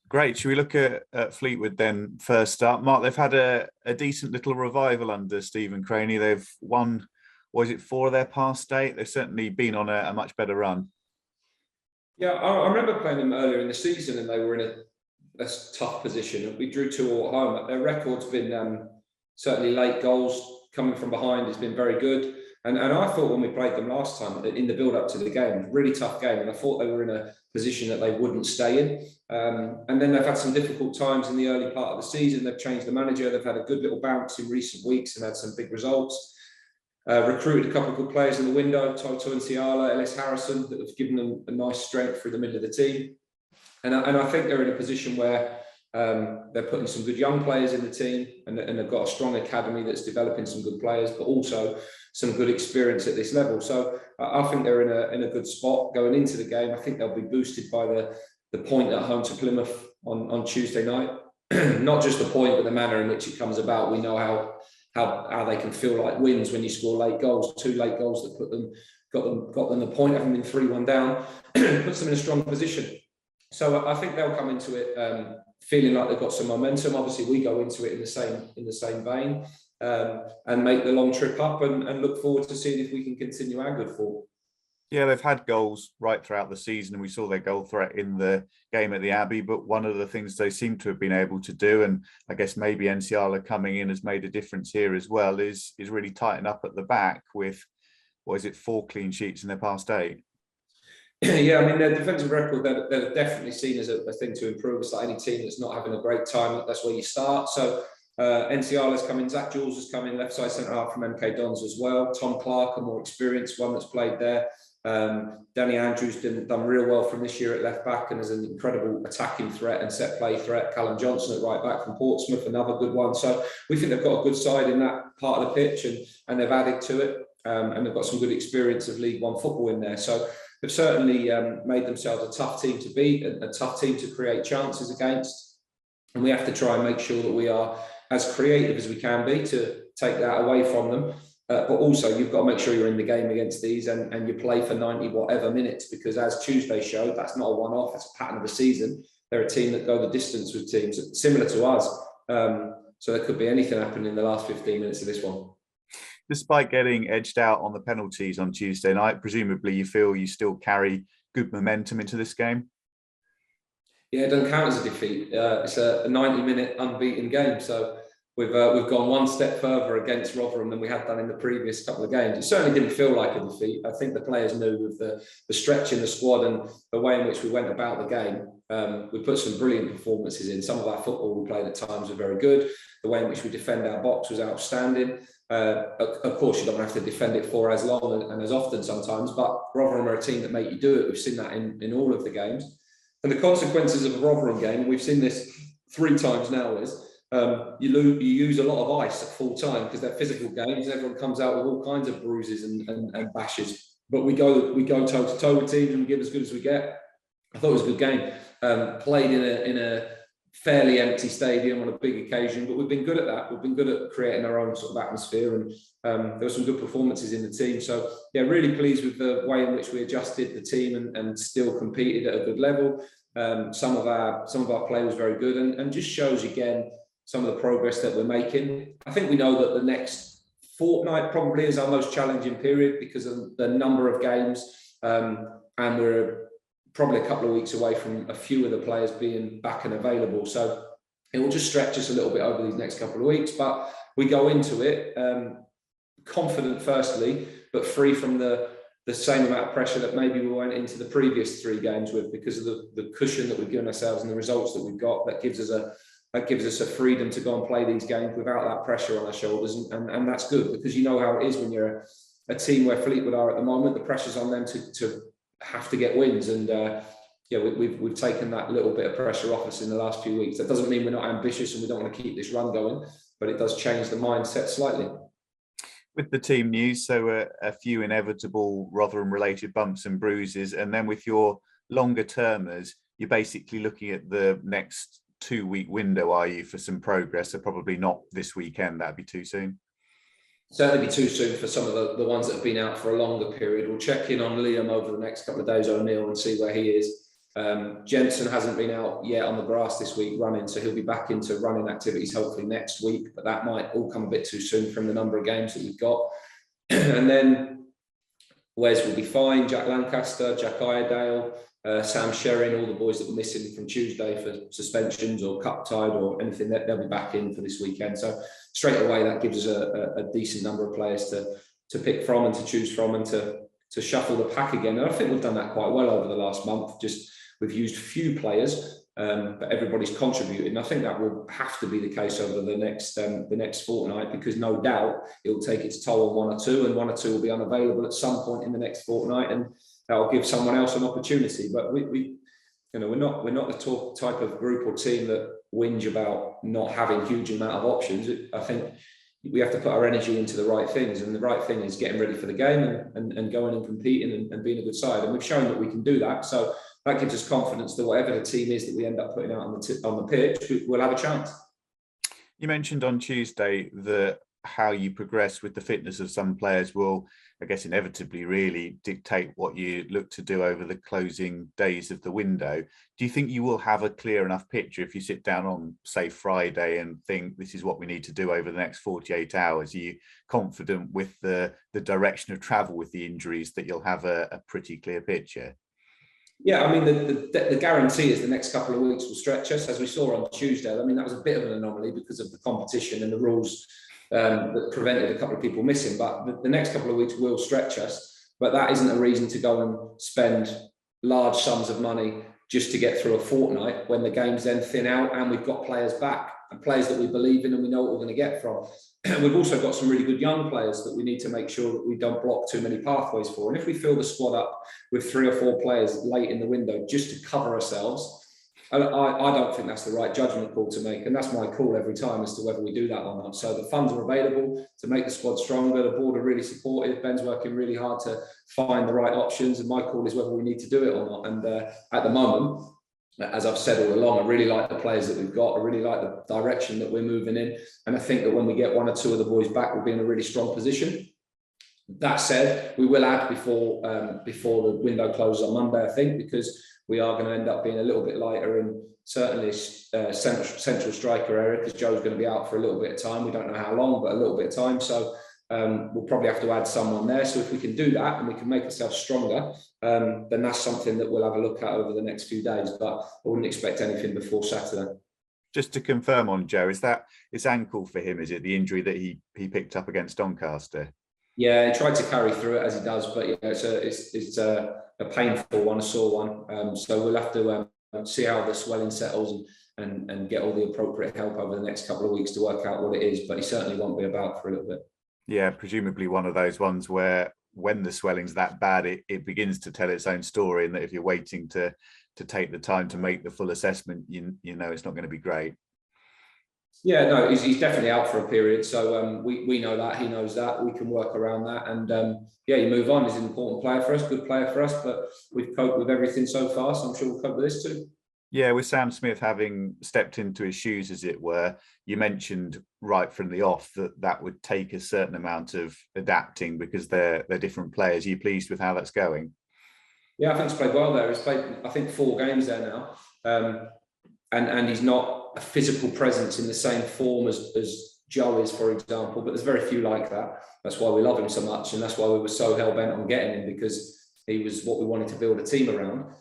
Great. Should we look at Fleetwood then first up? Mark, they've had a decent little revival under Stephen Craney. They've won, was it 4 of their past 8? They've certainly been on a much better run. Yeah, I remember playing them earlier in the season and they were in a tough position. We drew 2-2 at home. Their record's been certainly late goals coming from behind has been very good. And I thought when we played them last time, that in the build-up to the game, really tough game, and I thought they were in a position that they wouldn't stay in. And then they've had some difficult times in the early part of the season. They've changed the manager. They've had a good little bounce in recent weeks and had some big results. Recruited a couple of good players in the window, Toto and Ciala, Ellis Harrison, that have given them a nice strength through the middle of the team. And I think they're in a position where they're putting some good young players in the team, and they've got a strong academy that's developing some good players, but also some good experience at this level. So I think they're in a good spot going into the game. I think they'll be boosted by the point at home to Plymouth on Tuesday night. Not just the point, but the manner in which it comes about. We know how they can feel like wins when you score late goals. 2 late goals that got them the point, having been 3-1 down, puts them in a strong position. So I think they'll come into it feeling like they've got some momentum. Obviously, we go into it in the same vein and make the long trip up and look forward to seeing if we can continue our good form. Yeah, they've had goals right throughout the season, and we saw their goal threat in the game at the Abbey. But one of the things they seem to have been able to do, and I guess maybe Ciala coming in has made a difference here as well, is really tighten up at the back with, 4 clean sheets in their past 8? Yeah, I mean, their defensive record, they're definitely seen as a thing to improve. It's like any team that's not having a great time, that's where you start. So Ciala's come in, Zach Jules has come in, left side centre half from MK Dons as well. Tom Clark, a more experienced one that's played there. Danny Andrews done real well from this year at left back and is an incredible attacking threat and set play threat. Callum Johnson at right back from Portsmouth, another good one. So we think they've got a good side in that part of the pitch, and they've added to it, and they've got some good experience of League One football in there. So they've certainly made themselves a tough team to beat, a tough team to create chances against, and we have to try and make sure that we are as creative as we can be to take that away from them. But also, you've got to make sure you're in the game against these and you play for 90 whatever minutes, because as Tuesday showed, that's not a one-off, it's a pattern of the season. They're a team that go the distance with teams similar to us. So there could be anything happening in the last 15 minutes of this one. Despite getting edged out on the penalties on Tuesday night, presumably you feel you still carry good momentum into this game? Yeah, it doesn't count as a defeat. It's a 90-minute unbeaten game. So we've gone one step further against Rotherham than we had done in the previous couple of games. It certainly didn't feel like a defeat. I think the players knew with the stretch in the squad and the way in which we went about the game. We put some brilliant performances in. Some of our football we played at times was very good. The way in which we defend our box was outstanding. Of course, you don't have to defend it for as long and as often sometimes, but Rotherham are a team that make you do it. We've seen that in all of the games. And the consequences of a Rotherham game, and we've seen this 3 times now, is you use a lot of ice at full time because they're physical games. Everyone comes out with all kinds of bruises and bashes. But we go toe to toe with teams and we give as good as we get. I thought it was a good game. Played in a fairly empty stadium on a big occasion, but we've been good at that. We've been good at creating our own sort of atmosphere, and there were some good performances in the team. So yeah, really pleased with the way in which we adjusted the team and still competed at a good level. Some of our play was very good, and just shows again some of the progress that we're making. I think we know that the next fortnight probably is our most challenging period because of the number of games, and we're probably a couple of weeks away from a few of the players being back and available. So it will just stretch us a little bit over these next couple of weeks, but we go into it confident firstly, but free from the same amount of pressure that maybe we went into the previous 3 games with, because of the cushion that we've given ourselves and the results that we've got. That gives us a freedom to go and play these games without that pressure on our shoulders, and that's good, because you know how it is when you're a team where Fleetwood are at the moment. The pressure's on them to have to get wins, and we've taken that little bit of pressure off us in the last few weeks. That doesn't mean we're not ambitious and we don't want to keep this run going, but it does change the mindset slightly. With the team news, so a few inevitable Rotherham-related bumps and bruises, and then with your longer termers, you're basically looking at the next 2-week window, are you, for some progress? So probably not this weekend. That'd be too soon. Certainly be too soon for some of the ones that have been out for a longer period. We'll check in on Liam over the next couple of days, O'Neill, and see where he is. Jensen hasn't been out yet on the grass this week running, so he'll be back into running activities hopefully next week, but that might all come a bit too soon from the number of games that we've got. And then Wes will be fine, Jack Lancaster, Jack Iredale, Sam Sherrin, all the boys that were missing from Tuesday for suspensions or cup tied or anything, they'll be back in for this weekend. So straight away, that gives us a decent number of players to pick from and to choose from and to shuffle the pack again. And I think we've done that quite well over the last month. Just we've used few players, but everybody's contributed. And I think that will have to be the case over the next fortnight, because no doubt it will take its toll on one or two, and one or two will be unavailable at some point in the next fortnight, and that will give someone else an opportunity. But we're not the type of group or team that whinge about not having huge amount of options. I think we have to put our energy into the right things, and the right thing is getting ready for the game and going and competing and being a good side. And we've shown that we can do that. So that gives us confidence that whatever the team is that we end up putting out on the pitch, we'll have a chance. You mentioned on Tuesday that how you progress with the fitness of some players will, I guess, inevitably really dictate what you look to do over the closing days of the window. Do you think you will have a clear enough picture if you sit down on, say, Friday and think this is what we need to do over the next 48 hours? Are you confident with the direction of travel with the injuries that you'll have a pretty clear picture? Yeah, I mean, the guarantee is the next couple of weeks will stretch us, as we saw on Tuesday. I mean, that was a bit of an anomaly because of the competition and the rules that prevented a couple of people missing. But the next couple of weeks will stretch us. But that isn't a reason to go and spend large sums of money just to get through a fortnight when the games then thin out and we've got players back, and players that we believe in and we know what we're going to get from. We've also got some really good young players that we need to make sure that we don't block too many pathways for. And if we fill the squad up with 3 or 4 players late in the window just to cover ourselves, I don't think that's the right judgment call to make. And that's my call every time as to whether we do that or not. So the funds are available to make the squad stronger. The board are really supportive. Ben's working really hard to find the right options. And my call is whether we need to do it or not. And at the moment, as I've said all along, I really like the players that we've got. I really like the direction that we're moving in. And I think that when we get 1 or 2 of the boys back, we'll be in a really strong position. That said, we will add before the window closes on Monday, I think, because we are going to end up being a little bit lighter in certainly central striker area, because Joe's going to be out for a little bit of time. We don't know how long, but a little bit of time. So we'll probably have to add someone there. So if we can do that and we can make ourselves stronger, then that's something that we'll have a look at over the next few days. But I wouldn't expect anything before Saturday. Just to confirm on Joe, is that it's ankle for him? Is it the injury that he picked up against Doncaster? Yeah, he tried to carry through it as he does, but yeah, it's a painful one, a sore one. So we'll have to see how the swelling settles and get all the appropriate help over the next couple of weeks to work out what it is. But he certainly won't be about for a little bit. Yeah, presumably one of those ones where when the swelling's that bad, it begins to tell its own story, and that if you're waiting to take the time to make the full assessment, you know it's not going to be great. Yeah, no, he's definitely out for a period. So we know that, he knows that, we can work around that. And yeah, you move on. He's an important player for us, good player for us, but we've coped with everything so far. So I'm sure we'll cope with this too. Yeah, with Sam Smith having stepped into his shoes, as it were, you mentioned right from the off that would take a certain amount of adapting because they're different players. Are you pleased with how that's going? Yeah, I think he's played well there. He's played, I think, 4 games there now. And he's not a physical presence in the same form as Joe is, for example, but there's very few like that. That's why we love him so much, and that's why we were so hell-bent on getting him, because he was what we wanted to build a team around.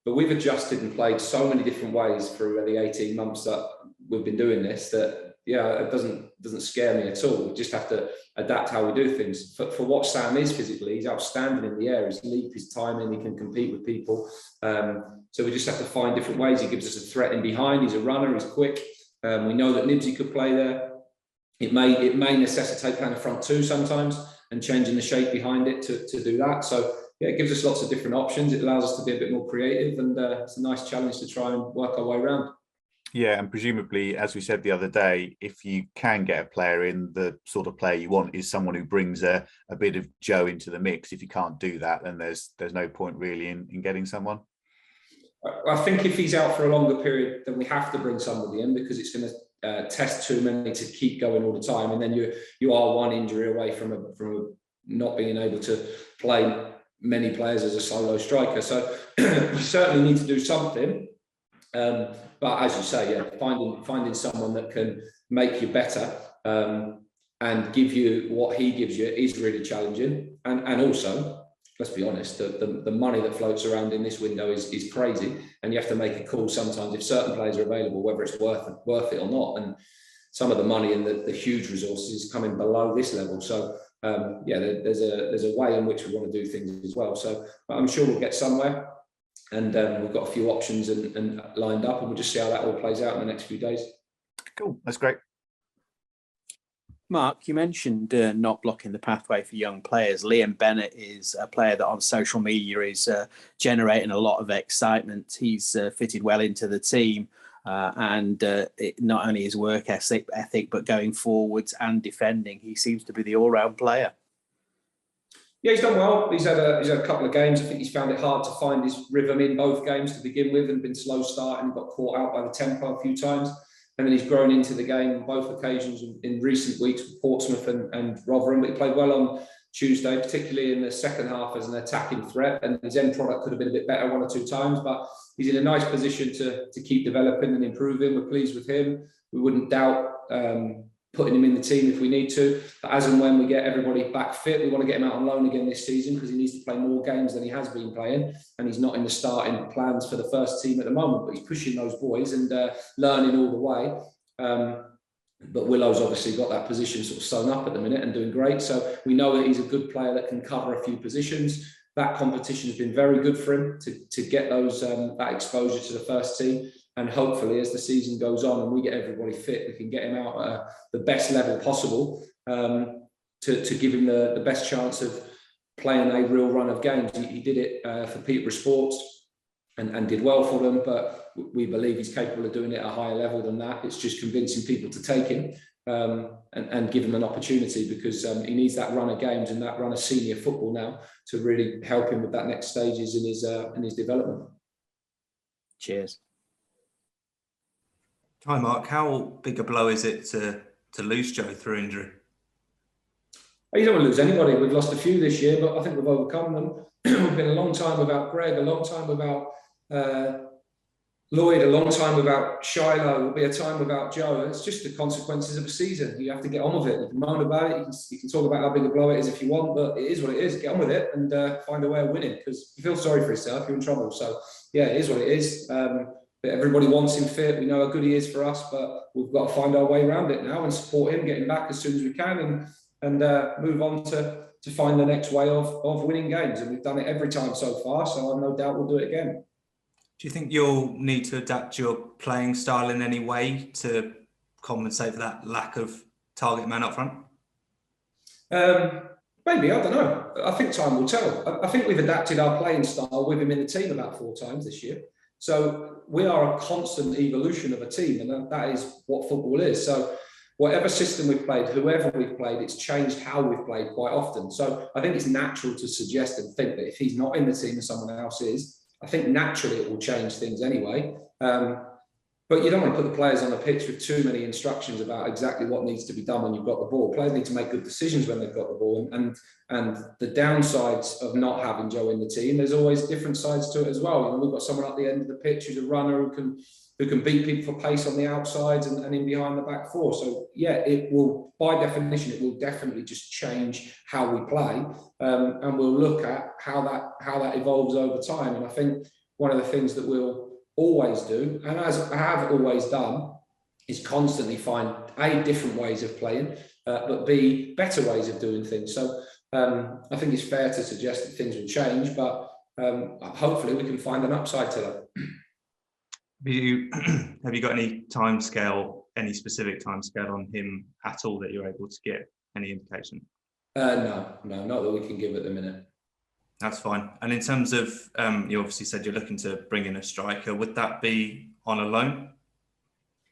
But we've adjusted and played so many different ways through the 18 months that we've been doing this that, yeah, it doesn't scare me at all. We just have to adapt how we do things. For what Sam is physically, he's outstanding in the air. His leap, his timing, he can compete with people. So we just have to find different ways. He gives us a threat in behind. He's a runner, he's quick. We know that Nibsy could play there. It may necessitate playing a front 2 sometimes and changing the shape behind it to do that. So yeah, it gives us lots of different options. It allows us to be a bit more creative, and it's a nice challenge to try and work our way around. Yeah, and presumably, as we said the other day, if you can get a player in, the sort of player you want is someone who brings a bit of Joe into the mix. If you can't do that, then there's no point really in getting someone. I think if he's out for a longer period, then we have to bring somebody in, because it's going to test too many to keep going all the time, and then you are one injury away from not being able to play many players as a solo striker. So you certainly need to do something. But as you say, yeah, finding someone that can make you better and give you what he gives you is really challenging. And also, let's be honest, the money that floats around in this window is crazy, and you have to make a call sometimes if certain players are available, whether it's worth it or not. And some of the money and the huge resources is coming below this level. So yeah, there's a way in which we want to do things as well. So I'm sure we'll get somewhere. And we've got a few options and lined up, and we'll just see how that all plays out in the next few days. Cool, that's great. Mark, you mentioned not blocking the pathway for young players. Liam Bennett is a player that on social media is generating a lot of excitement. He's fitted well into the team, and not only his work ethic, but going forwards and defending, he seems to be the all-round player. Yeah, he's done well. He's had a couple of games. I think he's found it hard to find his rhythm in both games to begin with, and been slow starting, got caught out by the tempo a few times. And then he's grown into the game on both occasions in recent weeks with Portsmouth and Rotherham. But he played well on Tuesday, particularly in the second half as an attacking threat. And his end product could have been a bit better one or two times, but he's in a nice position to keep developing and improving. We're pleased with him. We wouldn't doubt putting him in the team if we need to. But as and when we get everybody back fit, we want to get him out on loan again this season, because he needs to play more games than he has been playing. And he's not in the starting plans for the first team at the moment, but he's pushing those boys and learning all the way. But Willow's obviously got that position sort of sewn up at the minute and doing great. So we know that he's a good player that can cover a few positions. That competition has been very good for him to get those that exposure to the first team. And hopefully, as the season goes on and we get everybody fit, we can get him out at the best level possible to give him the best chance of playing a real run of games. He did it for Peterborough Sports and did well for them, but we believe he's capable of doing it at a higher level than that. It's just convincing people to take him and give him an opportunity, because he needs that run of games and that run of senior football now to really help him with that next stages in his development. Cheers. Hi Mark, how big a blow is it to lose Joe through injury? You don't want to lose anybody. We've lost a few this year, but I think we've overcome them. We've been a long time without Greg, a long time without Lloyd, a long time without Shiloh. There'll be a time without Joe. It's just the consequences of a season. You have to get on with it. You can moan about it. You can talk about how big a blow it is if you want, but it is what it is. Get on with it and find a way of winning, because if you feel sorry for yourself, you're in trouble. So yeah, it is what it is. Everybody wants him fit. We know how good he is for us, but we've got to find our way around it now and support him, get him back as soon as we can, and move on to find the next way of winning games. And we've done it every time so far, so I've no doubt we'll do it again. Do you think you'll need to adapt your playing style in any way to compensate for that lack of target man up front? Maybe, I don't know. I think time will tell. I think we've adapted our playing style with him in the team about 4 times this year. So we are a constant evolution of a team, and that is what football is. So whatever system we've played, whoever we've played, it's changed how we've played quite often. So I think it's natural to suggest and think that if he's not in the team and someone else is, I think naturally it will change things anyway. But you don't want to put the players on the pitch with too many instructions about exactly what needs to be done when you've got the ball. Players need to make good decisions when they've got the ball. And the downsides of not having Joe in the team, there's always different sides to it as well. You know, we've got someone at the end of the pitch who's a runner who can beat people for pace on the outsides and in behind the back four. So yeah, it will, by definition, it will definitely just change how we play. And we'll look at how that evolves over time. And I think one of the things that we'll always do, and as I have always done, is constantly find A, different ways of playing, but B, better ways of doing things. So I think it's fair to suggest that things will change, but hopefully we can find an upside to that. Have you got any specific time scale on him at all that you're able to get any indication? No, not that we can give at the minute. That's fine. And in terms of, you obviously said you're looking to bring in a striker. Would that be on a loan?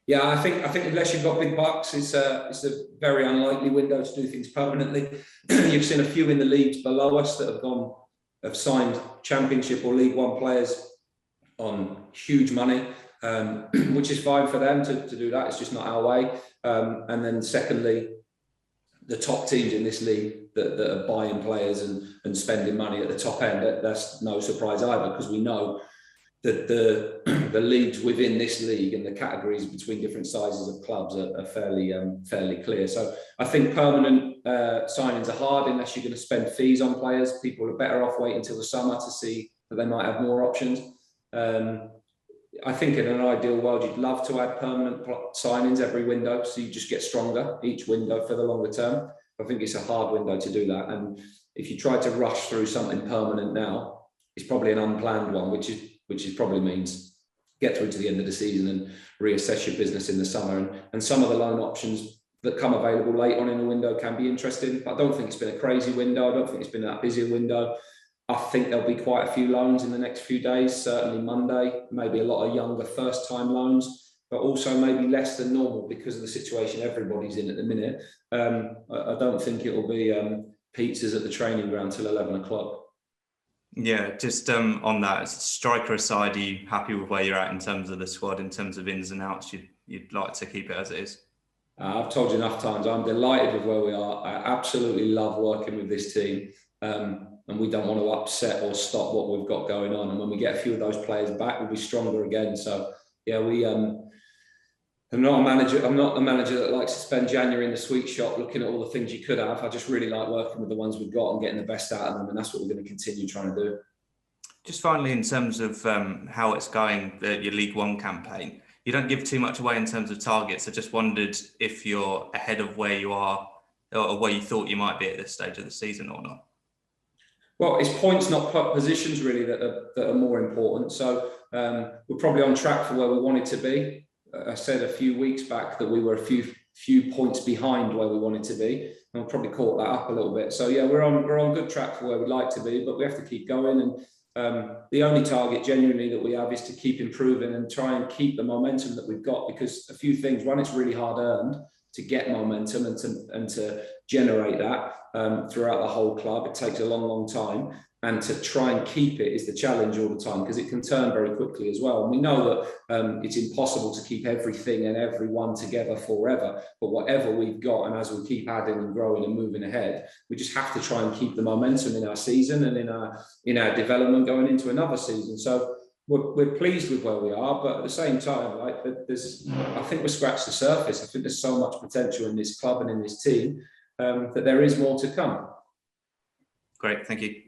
Yeah, I think unless you've got big bucks, it's a very unlikely window to do things permanently. You've seen a few in the leagues below us that have signed Championship or League One players on huge money, which is fine for them to do that. It's just not our way. And then secondly, the top teams in this league that are buying players and spending money at the top end. That's no surprise either, because we know that the leagues within this league and the categories between different sizes of clubs are fairly clear. So I think permanent signings are hard unless you're going to spend fees on players. People are better off waiting until the summer to see that they might have more options. I think in an ideal world, you'd love to add permanent signings every window, so you just get stronger each window for the longer term. I think it's a hard window to do that. And if you try to rush through something permanent now, it's probably an unplanned one, which probably means get through to the end of the season and reassess your business in the summer. And some of the loan options that come available late on in the window can be interesting. But I don't think it's been a crazy window. I don't think it's been that busy a window. I think there'll be quite a few loans in the next few days, certainly Monday, maybe a lot of younger first-time loans, but also maybe less than normal because of the situation everybody's in at the minute. I don't think it will be pizzas at the training ground till 11 o'clock. Yeah, just on that, striker aside, are you happy with where you're at in terms of the squad, in terms of ins and outs? You'd like to keep it as it is? I've told you enough times, I'm delighted with where we are. I absolutely love working with this team. And we don't want to upset or stop what we've got going on. And when we get a few of those players back, we'll be stronger again. So yeah, I'm not a manager that likes to spend January in the sweet shop looking at all the things you could have. I just really like working with the ones we've got and getting the best out of them. And that's what we're going to continue trying to do. Just finally, in terms of how it's going, your League One campaign, you don't give too much away in terms of targets. I just wondered if you're ahead of where you are or where you thought you might be at this stage of the season or not. Well, it's points, not positions, really, that are more important. So we're probably on track for where we wanted to be. I said a few weeks back that we were a few points behind where we wanted to be, and we'll probably caught that up a little bit. So yeah, we're on good track for where we'd like to be, but we have to keep going. And the only target genuinely that we have is to keep improving and try and keep the momentum that we've got, because a few things. One, it's really hard earned to get momentum and to generate that throughout the whole club. It takes a long time, and to try and keep it is the challenge all the time, because it can turn very quickly as well. And we know that it's impossible to keep everything and everyone together forever, but whatever we've got, and as we keep adding and growing and moving ahead, we just have to try and keep the momentum in our season and in our development going into another season. So we're pleased with where we are, but at the same time, like, I think we've scratched the surface. I think there's so much potential in this club and in this team that there is more to come. Great, thank you.